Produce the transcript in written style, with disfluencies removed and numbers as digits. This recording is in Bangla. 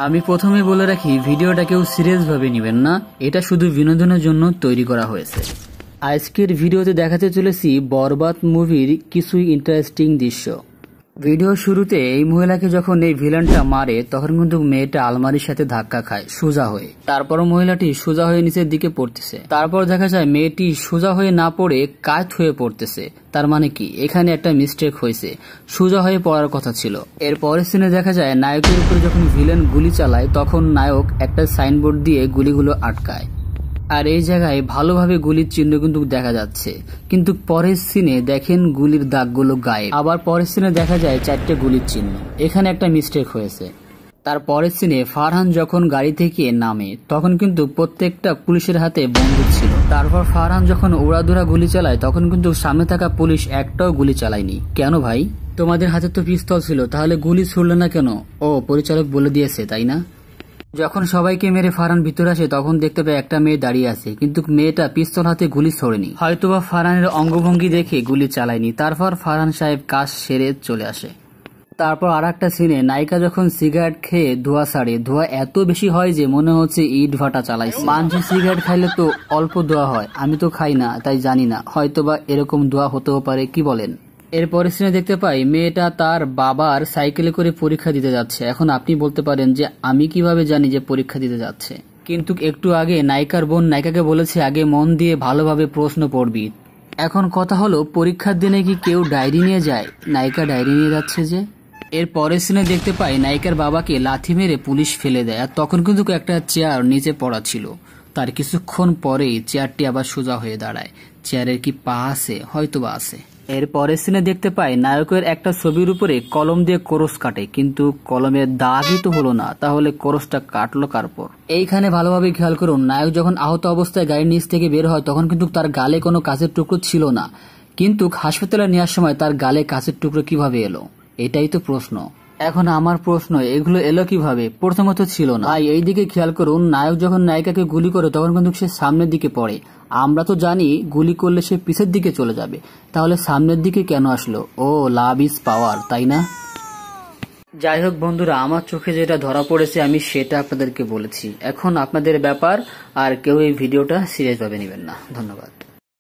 আমি প্রথমে বলে রাখি, ভিডিওটা কেউ সিরিয়াস ভাবে নেবেন না, এটা শুধু বিনোদনের জন্য তৈরি করা হয়েছে। আজকের ভিডিওতে দেখাতে চলেছি বরবাদ মুভির কিছু ইন্টারেস্টিং দৃশ্য। ভিডিও শুরুতে এই মহিলাকে যখন এই ভিলেনটা মারে তখন কিন্তু মেয়েটা আলমারির সাথে ধাক্কা খায় সোজা হয়ে। তারপর মহিলাটি সোজা হয়ে নিচের দিকে পড়তেছে। তারপর দেখা যায় মেয়েটি সোজা হয়ে না পড়ে কাত হয়ে পড়তেছে। তার মানে কি, এখানে একটা মিস্টেক হয়েছে, সোজা হয়ে পড়ার কথা ছিল। এর পরের সিনে দেখা যায় নায়কের উপরে যখন ভিলেন গুলি চালায় তখন নায়ক একটা সাইনবোর্ড দিয়ে গুলিগুলো আটকায়। আর এই জায়গায় ভালোভাবে গুলির চিহ্ন কিন্তু দেখা যাচ্ছে, কিন্তু পরের সিনে দেখেন গুলির দাগগুলো গায়েব। আবার পরের সিনে দেখা যায় 4টে গুলির চিহ্ন। এখানে একটা মিস্টেক হয়েছে। তার পরের সিনে ফারহান যখন গাড়ি থেকে নামে তখন কিন্তু প্রত্যেকটা পুলিশের হাতে বন্দুক ছিল। তারপর ফারহান যখন উড়াধুরা গুলি চালায় তখন কিন্তু সামনে থাকা পুলিশ একটাও গুলি চালায়নি। কেন ভাই? তোমাদের হাতে তো পিস্তল ছিল, তাহলে গুলি ছুড়লে না কেন? ও, পরিচালক বলে দিয়েছে, তাই না? যখন সবাইকে মেরে ফারহান ভিতরে আসে তখন দেখতে পায় একটা মেয়ে দাঁড়িয়ে আছে, কিন্তু মেয়েটা পিস্তল হাতে গুলি ছোড়েনি। হয়তোবা ফারহানের অঙ্গভঙ্গি দেখে গুলি চালায়নি। তারপর ফারহান সাহেব কাজ সেরে চলে আসে। তারপর আর একটা সিনে নায়িকা যখন সিগারেট খেয়ে ধোঁয়া ছাড়ে, ধোঁয়া এত বেশি হয় যে মনে হচ্ছে ইট ভাটা চালাইছে। মানুষ সিগারেট খাইলে তো অল্প ধোঁয়া হয়, আমি তো খাই না তাই জানি না, হয়তোবা এরকম ধোঁয়া হতেও পারে, কি বলেন? এরপরে সিনে দেখতে পাই মেয়েটা তার বাবার সাইকেলে করে পরীক্ষা দিতে যাচ্ছে। এখন আপনি বলতে পারেন যে আমি কিভাবে জানি যে পরীক্ষা দিতে যাচ্ছে, কিন্তু একটু আগে নায়িকার বোন নায়িকাকে বলেছে আগে মন দিয়ে ভালোভাবে প্রশ্ন পড়বি। এখন কথা হলো, পরীক্ষার দিনে কি কেউ ডায়েরি নিয়ে যায়? নায়িকা ডায়েরি নিয়ে যাচ্ছে যে। এর পরের সিনে দেখতে পাই নায়িকার বাবাকে লাথি মেরে পুলিশ ফেলে দেয়, আর তখন কিন্তু একটা চেয়ার নিচে পড়া ছিল। তার কিছুক্ষণ পরেই চেয়ারটি আবার সোজা হয়ে দাঁড়ায়। চেয়ারের কি পা আছে? হয়তোবা আছে। এর পরের সিনে দেখতে পাই নায়কের একটা ছবির উপরে কলম দিয়ে ক্রস কাটে, কিন্তু কলমের দাগই তো হলো না, তাহলে ক্রসটা কাটলো কার পর? এইখানে ভালোভাবে খেয়াল করুন, নায়ক যখন আহত অবস্থায় গাড়ির নিচ থেকে বের হয় তখন কিন্তু তার গালে কোনো কাঁচের টুকরো ছিল না, কিন্তু হাসপাতালে নেওয়ার সময় তার গালে কাঁচের টুকরো কিভাবে এলো? এটাই তো প্রশ্ন। এখন আমার প্রশ্ন, এগুলো এলো কিভাবে? প্রথমত ছিল না। ভাই এইদিকে খেয়াল করুন, নায়ক যখন নায়িকাকে গুলি করে তখন কিন্তু সে সামনের দিকে পড়ে। আমরা তো জানি গুলি করলে সে পিছের দিকে চলে যাবে, তাহলে সামনের দিকে কেন আসলো? ও, লাভ ইজ পাওয়ার, তাই না? যাই হোক বন্ধুরা, আমার চোখে যেটা ধরা পড়েছে আমি সেটা আপনাদেরকে বলেছি। এখন আপনাদের ব্যাপার, আর কেউ এই ভিডিওটা সিরিয়াস ভাবে নেবেন না। ধন্যবাদ।